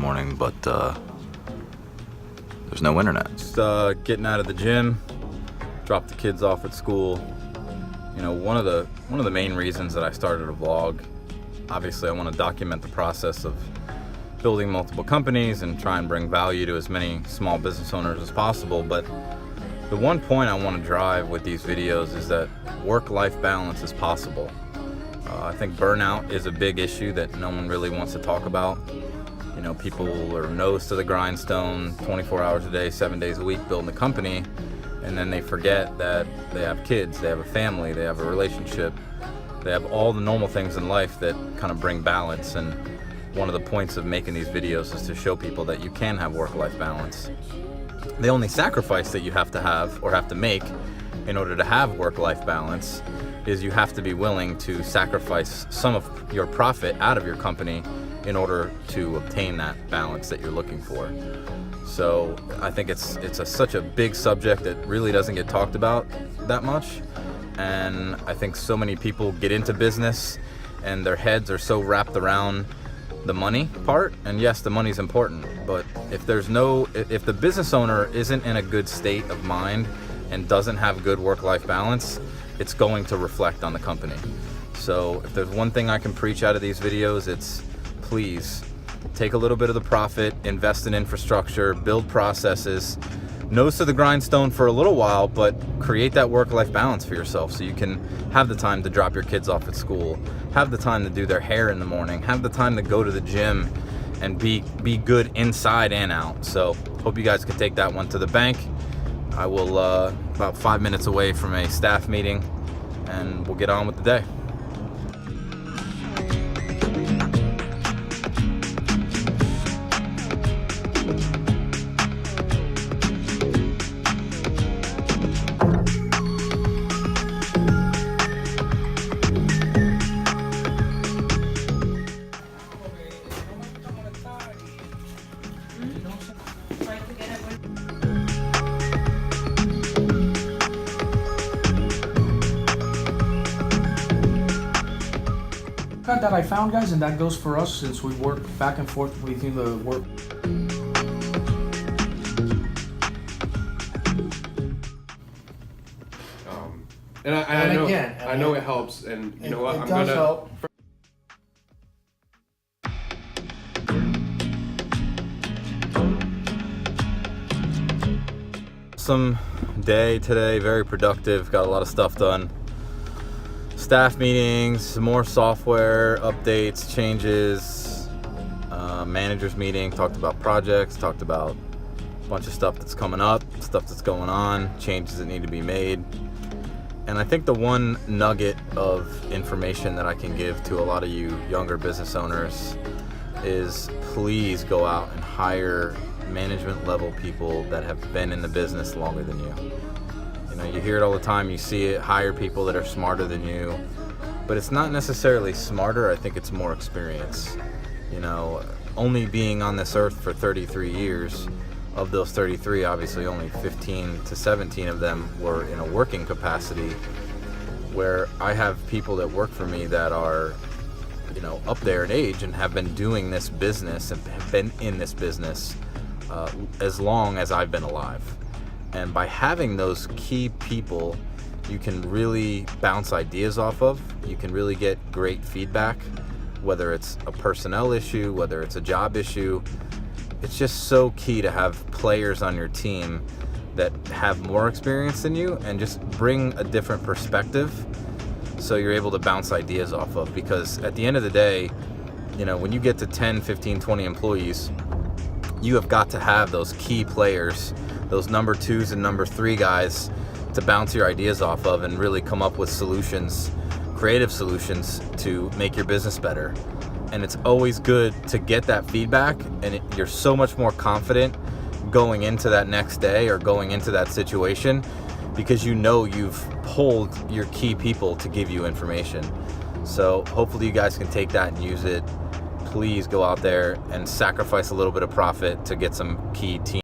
morning, but there's no internet. Just getting out of the gym, dropped the kids off at school. You know, one of the main reasons that I started a vlog, obviously I want to document the process of building multiple companies and try and bring value to as many small business owners as possible. But the one point I want to drive with these videos is that work-life balance is possible. I think burnout is a big issue that no one really wants to talk about. You know, people are nose to the grindstone, 24 hours a day, 7 days a week, building a company, and then they forget that they have kids, they have a family, they have a relationship, they have all the normal things in life that kind of bring balance. And one of the points of making these videos is to show people that you can have work-life balance. The only sacrifice that you have to make in order to have work-life balance is you have to be willing to sacrifice some of your profit out of your company in order to obtain that balance that you're looking for. So I think it's such a big subject that really doesn't get talked about that much. And I think so many people get into business and their heads are so wrapped around the money part. And yes, the money's important, but if the business owner isn't in a good state of mind and doesn't have good work-life balance, it's going to reflect on the company. So if there's one thing I can preach out of these videos, it's please take a little bit of the profit, invest in infrastructure, build processes, nose to the grindstone for a little while, but create that work-life balance for yourself so you can have the time to drop your kids off at school, have the time to do their hair in the morning, have the time to go to the gym and be good inside and out. So hope you guys can take that one to the bank. I will about 5 minutes away from a staff meeting, and we'll get on with the day. That I found, guys, and that goes for us since we work back and forth within the work. I know it helps, and you know what? It does help. Some day today, very productive, got a lot of stuff done. Staff meetings, some more software updates, changes, managers meeting, talked about projects, talked about a bunch of stuff that's coming up, stuff that's going on, changes that need to be made. And I think the one nugget of information that I can give to a lot of you younger business owners is please go out and hire management level people that have been in the business longer than you. You know, you hear it all the time, you see it, hire people that are smarter than you, but it's not necessarily smarter, I think it's more experience. You know, only being on this earth for 33 years, of those 33, obviously only 15 to 17 of them were in a working capacity, where I have people that work for me that are, you know, up there in age and have been doing this business and have been in this business as long as I've been alive. And by having those key people, you can really bounce ideas off of. You can really get great feedback, whether it's a personnel issue, whether it's a job issue. It's just so key to have players on your team that have more experience than you and just bring a different perspective so you're able to bounce ideas off of. Because at the end of the day, you know, when you get to 10, 15, 20 employees, you have got to have those key players, those number 2s and number 3 guys to bounce your ideas off of and really come up with solutions, creative solutions to make your business better. And it's always good to get that feedback, and you're so much more confident going into that next day or going into that situation because you know you've pulled your key people to give you information. So hopefully you guys can take that and use it. Please go out there and sacrifice a little bit of profit to get some key team